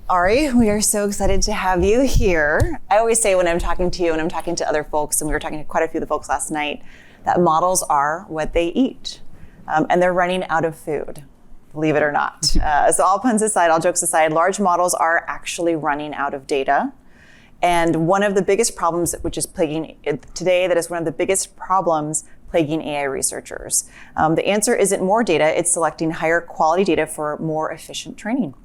Ari, we are so excited to have you here. I always say when I'm talking to you and I'm talking to other folks, and we were talking to quite a few of the folks last night, that models are what they eat. And they're running out of food, believe it or not. So all puns aside, all jokes aside, large models are actually running out of data. And one of the biggest problems, which is plaguing today, that is one of the biggest problems plaguing AI researchers. The answer isn't more data, it's selecting higher quality data for more efficient training.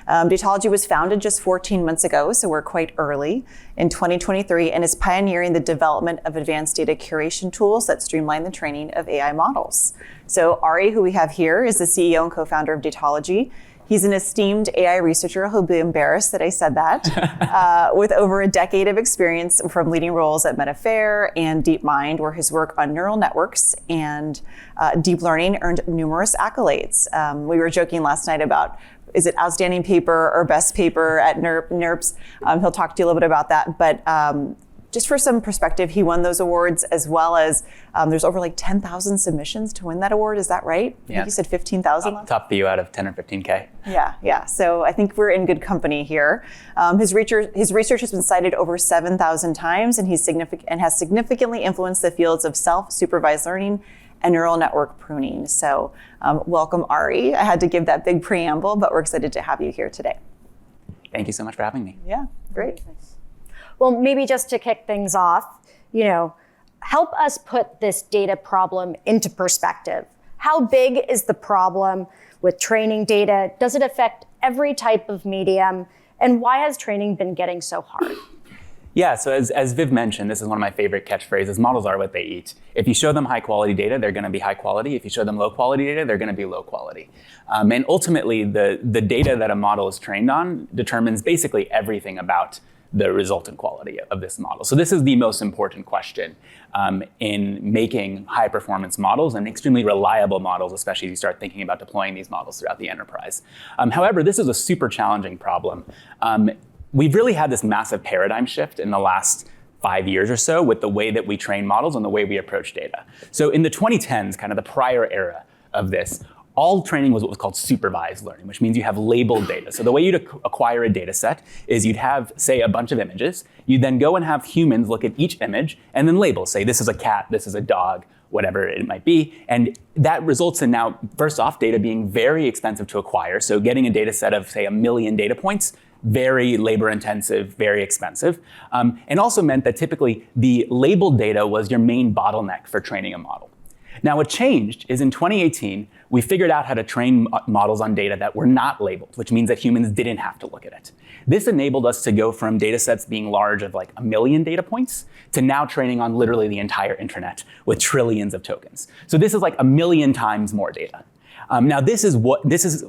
Datology was founded just 14 months ago, so we're quite early in 2023, and is pioneering the development of advanced data curation tools that streamline the training of AI models. So Ari, who we have here, is the CEO and co-founder of Datology. He's an esteemed AI researcher who'll be embarrassed that I said that, with over a decade of experience from leading roles at Meta FAIR and DeepMind, where his work on neural networks and deep learning earned numerous accolades. We were joking last night about, is it outstanding paper or best paper at NERPS? He'll talk to you a little bit about that, but just for some perspective, he won those awards, as well as there's over like 10,000 submissions to win that award. Is that right? Yeah. I think you said 15,000. Top few out of 10 or 15K. Yeah. So I think we're in good company here. His research has been cited over 7,000 times, and has significantly influenced the fields of self-supervised learning and neural network pruning. So welcome, Ari. I had to give that big preamble, but we're excited to have you here today. Thank you so much for having me. Yeah, great. Well, maybe just to kick things off, help us put this data problem into perspective. How big is the problem with training data? Does it affect every type of medium? And why has training been getting so hard? Yeah, so as Viv mentioned, this is one of my favorite catchphrases: models are what they eat. If you show them high quality data, they're going to be high quality. If you show them low quality data, they're going to be low quality. And ultimately, the data that a model is trained on determines basically everything about the resultant quality of this model. So this is the most important question in making high performance models and extremely reliable models, especially as you start thinking about deploying these models throughout the enterprise. However, this is a super challenging problem. We've really had this massive paradigm shift in the last 5 years or so with the way that we train models and the way we approach data. So in the 2010s, kind of the prior era of this, all training was what was called supervised learning, which means you have labeled data. So the way you'd acquire a data set is you'd have, say, a bunch of images. You'd then go and have humans look at each image and then label, say, this is a cat, this is a dog, whatever it might be. And that results in now, first off, data being very expensive to acquire. So getting a data set of, say, 1 million data points, very labor intensive, very expensive. And also meant that typically the labeled data was your main bottleneck for training a model. Now, what changed is in 2018, we figured out how to train models on data that were not labeled, which means that humans didn't have to look at it. This enabled us to go from data sets being large of like 1 million data points to now training on literally the entire internet with trillions of tokens. So this is like 1 million times more data. Now, this is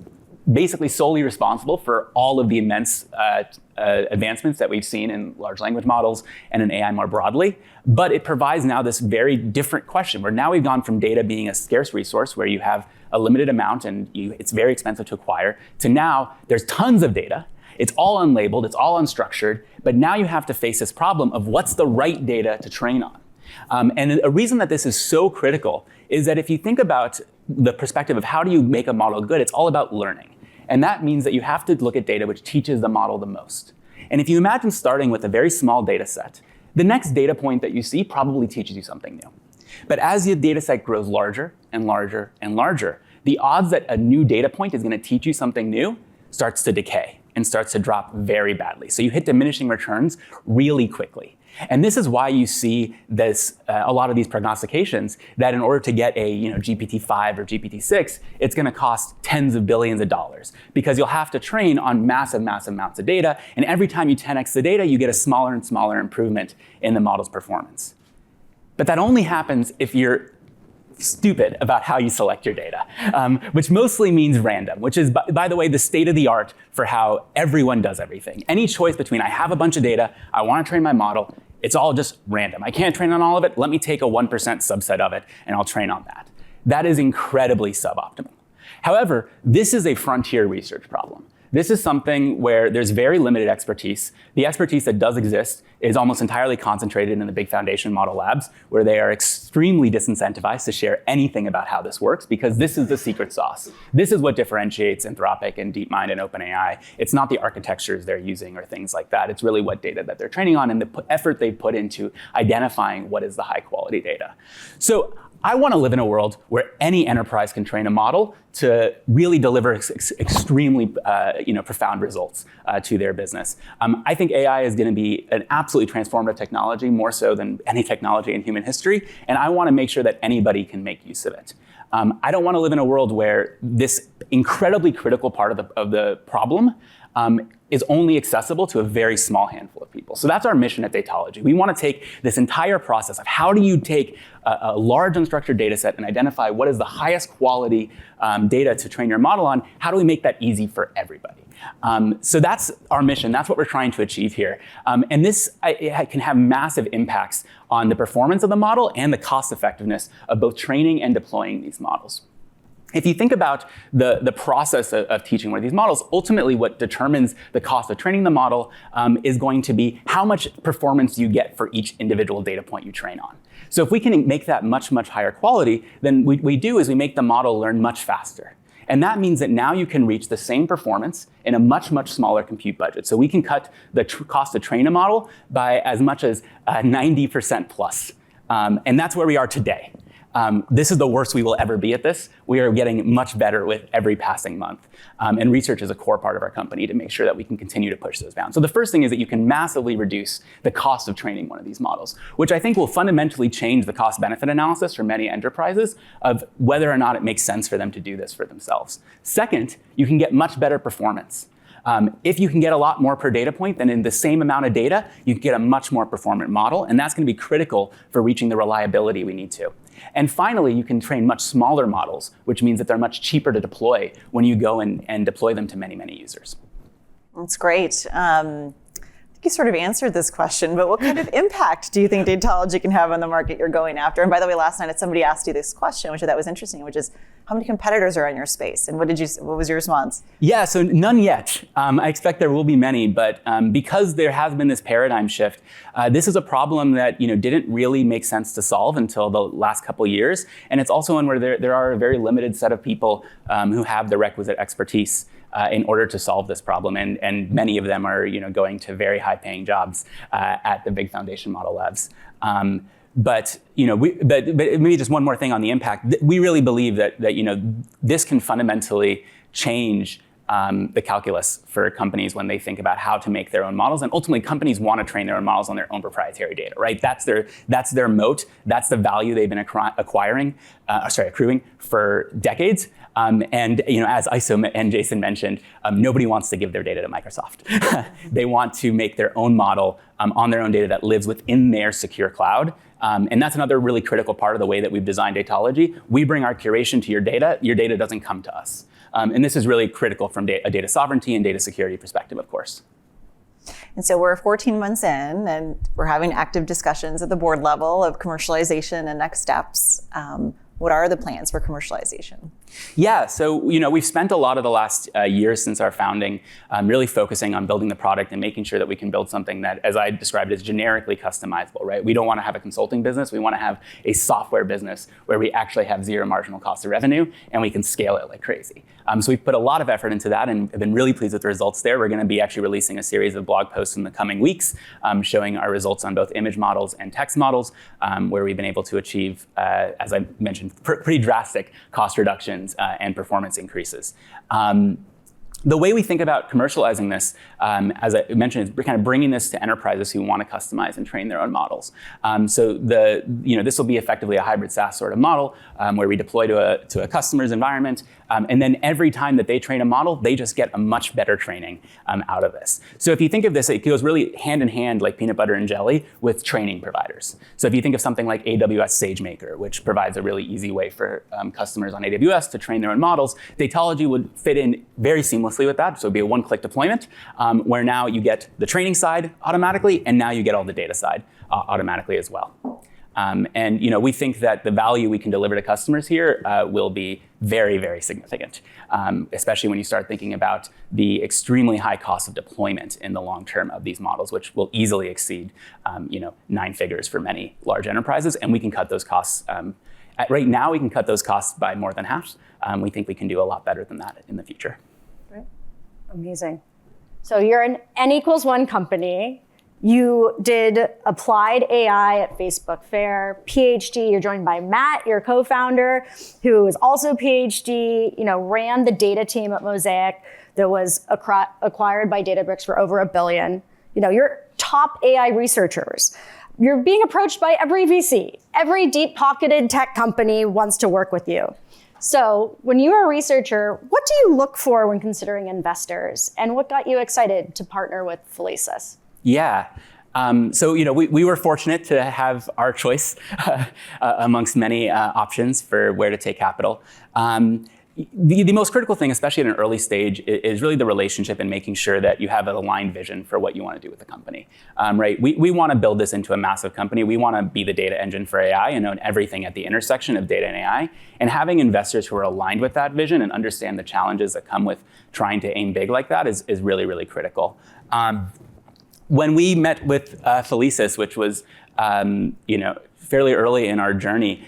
basically solely responsible for all of the immense advancements that we've seen in large language models and in AI more broadly. But it provides now this very different question, where now we've gone from data being a scarce resource where you have a limited amount and it's very expensive to acquire, to now there's tons of data. It's all unlabeled, it's all unstructured, but now you have to face this problem of what's the right data to train on. And a reason that this is so critical is that if you think about the perspective of how do you make a model good, it's all about learning. And that means that you have to look at data which teaches the model the most. And if you imagine starting with a very small data set, the next data point that you see probably teaches you something new. But as your data set grows larger and larger and larger, the odds that a new data point is going to teach you something new starts to decay and starts to drop very badly. So you hit diminishing returns really quickly. And this is why you see this, a lot of these prognostications that in order to get a GPT-5 or GPT-6, it's going to cost tens of billions of dollars, because you'll have to train on massive, massive amounts of data. And every time you 10x the data, you get a smaller and smaller improvement in the model's performance. But that only happens if you're stupid about how you select your data, which mostly means random, which is, by the way, the state of the art for how everyone does everything. Any choice between I have a bunch of data, I want to train my model, it's all just random. I can't train on all of it. Let me take a 1% subset of it and I'll train on that. That is incredibly suboptimal. However, this is a frontier research problem. This is something where there's very limited expertise. The expertise that does exist is almost entirely concentrated in the big foundation model labs, where they are extremely disincentivized to share anything about how this works, because this is the secret sauce. This is what differentiates Anthropic and DeepMind and OpenAI. It's not the architectures they're using or things like that. It's really what data that they're training on and the effort they put into identifying what is the high quality data. So I want to live in a world where any enterprise can train a model to really deliver extremely profound results to their business. I think AI is going to be an absolutely transformative technology, more so than any technology in human history, and I want to make sure that anybody can make use of it. I don't want to live in a world where this incredibly critical part of the problem is only accessible to a very small handful of people. So that's our mission at Datology. We want to take this entire process of how do you take a large unstructured data set and identify what is the highest quality data to train your model on, how do we make that easy for everybody? So that's our mission. That's what we're trying to achieve here. And this can have massive impacts on the performance of the model and the cost effectiveness of both training and deploying these models. If you think about the process of teaching one of these models, ultimately what determines the cost of training the model is going to be how much performance you get for each individual data point you train on. So if we can make that much, much higher quality, then what we do is we make the model learn much faster. And that means that now you can reach the same performance in a much, much smaller compute budget. So we can cut the cost to train a model by as much as 90% plus. And that's where we are today. This is the worst we will ever be at this. We are getting much better with every passing month. And research is a core part of our company to make sure that we can continue to push those bounds. So the first thing is that you can massively reduce the cost of training one of these models, which I think will fundamentally change the cost-benefit analysis for many enterprises of whether or not it makes sense for them to do this for themselves. Second, you can get much better performance. If you can get a lot more per data point, then in the same amount of data, you can get a much more performant model, and that's going to be critical for reaching the reliability we need to. And finally, you can train much smaller models, which means that they're much cheaper to deploy when you go and deploy them to many, many users. That's great. I think you sort of answered this question, but what kind of impact do you think Datology can have on the market you're going after? And by the way, last night somebody asked you this question, which I thought was interesting, which is how many competitors are in your space? And what was your response? Yeah, so none yet. I expect there will be many, but because there has been this paradigm shift, this is a problem that didn't really make sense to solve until the last couple of years. And it's also one where there are a very limited set of people who have the requisite expertise in order to solve this problem, and many of them are going to very high-paying jobs at the big foundation model labs. But maybe just one more thing on the impact. We really believe that this can fundamentally change the calculus for companies when they think about how to make their own models, and ultimately companies want to train their own models on their own proprietary data, right? That's their moat. That's the value they've been accruing for decades. And as ISO and Jason mentioned, nobody wants to give their data to Microsoft. They want to make their own model on their own data that lives within their secure cloud. And that's another really critical part of the way that we've designed Datology. We bring our curation to your data doesn't come to us. And this is really critical from a data sovereignty and data security perspective, of course. And so we're 14 months in, and we're having active discussions at the board level of commercialization and next steps. What are the plans for commercialization? Yeah, so we've spent a lot of the last years since our founding really focusing on building the product and making sure that we can build something that, as I described, is generically customizable, right? We don't want to have a consulting business. We want to have a software business where we actually have zero marginal cost of revenue and we can scale it like crazy. So we've put a lot of effort into that and have been really pleased with the results there. We're going to be actually releasing a series of blog posts in the coming weeks showing our results on both image models and text models, where we've been able to achieve, as I mentioned, pretty drastic cost reductions and performance increases. The way we think about commercializing this, as I mentioned, is kind of bringing this to enterprises who want to customize and train their own models. So this will be effectively a hybrid SaaS sort of model where we deploy to a customer's environment, and then every time that they train a model, they just get a much better training out of this. So if you think of this, it goes really hand in hand like peanut butter and jelly with training providers. So if you think of something like AWS SageMaker, which provides a really easy way for customers on AWS to train their own models, Datology would fit in very seamlessly with that. So it'd be a one-click deployment where now you get the training side automatically, and now you get all the data side automatically as well. And we think that the value we can deliver to customers here will be very, very significant, especially when you start thinking about the extremely high cost of deployment in the long term of these models, which will easily exceed 9 figures for many large enterprises. And we can cut those costs. Right now, we can cut those costs by more than half. We think we can do a lot better than that in the future. Right. Amazing. So you're an N=1 company. You did applied AI at Facebook Fair, PhD. You're joined by Matt, your co-founder, who is also PhD, ran the data team at Mosaic that was acquired by Databricks for over $1 billion. You're top AI researchers. You're being approached by every VC. Every deep-pocketed tech company wants to work with you. So when you were a researcher, what do you look for when considering investors? And what got you excited to partner with Felicis? Yeah. So we were fortunate to have our choice amongst many options for where to take capital. The most critical thing, especially at an early stage, is really the relationship and making sure that you have an aligned vision for what you want to do with the company. Right? We want to build this into a massive company. We want to be the data engine for AI and own everything at the intersection of data and AI. And having investors who are aligned with that vision and understand the challenges that come with trying to aim big like that is really, really critical. When we met with Felicis, which was fairly early in our journey,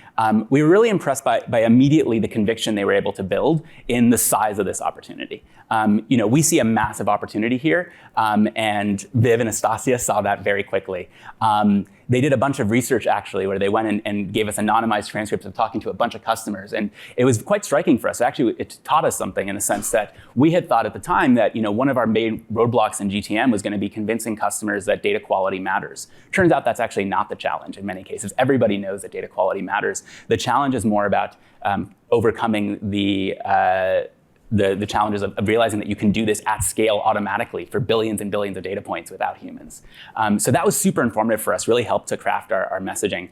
we were really impressed by immediately the conviction they were able to build in the size of this opportunity. We see a massive opportunity here, and Viv and Astasia saw that very quickly. They did a bunch of research actually where they went and gave us anonymized transcripts of talking to a bunch of customers. And it was quite striking for us. Actually, it taught us something in the sense that we had thought at the time that one of our main roadblocks in GTM was going to be convincing customers that data quality matters. Turns out that's actually not the challenge in many cases. Everybody knows that data quality matters. The challenge is more about overcoming the challenges of realizing that you can do this at scale automatically for billions and billions of data points without humans. So that was super informative for us, really helped to craft our messaging.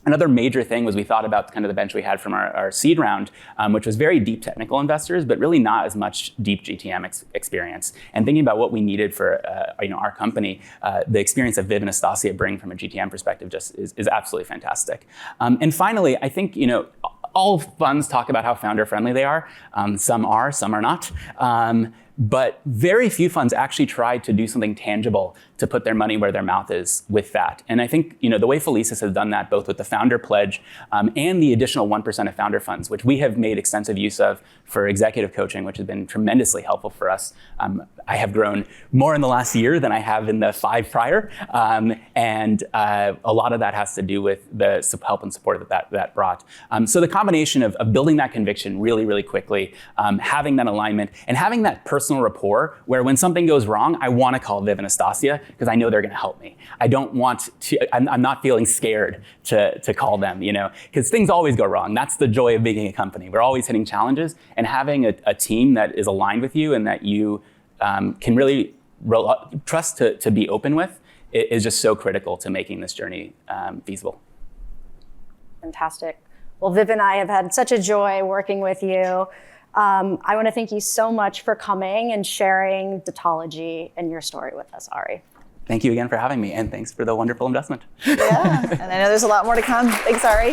Another major thing was we thought about kind of the bench we had from our seed round, which was very deep technical investors, but really not as much deep GTM experience. And thinking about what we needed for our company, the experience that Viv and Astasia bring from a GTM perspective just is absolutely fantastic. And finally, I think all funds talk about how founder-friendly they are. Some are, some are not. But very few funds actually try to do something tangible to put their money where their mouth is with that. And I think the way Felicis has done that, both with the founder pledge and the additional 1% of founder funds, which we have made extensive use of for executive coaching, which has been tremendously helpful for us. I have grown more in the last year than I have in the 5 prior. And a lot of that has to do with the help and support that brought. So the combination of building that conviction really, really quickly, having that alignment, and having that personal rapport where when something goes wrong, I want to call Viv and Astasia because I know they're going to help me. I don't want to, I'm not feeling scared to call them, because things always go wrong. That's the joy of being a company. We're always hitting challenges, and having a team that is aligned with you and that you can really trust to be open with is just so critical to making this journey feasible. Fantastic. Well, Viv and I have had such a joy working with you. I want to thank you so much for coming and sharing Datology and your story with us, Ari. Thank you again for having me, and thanks for the wonderful investment. Yeah, and I know there's a lot more to come. Thanks, Ari.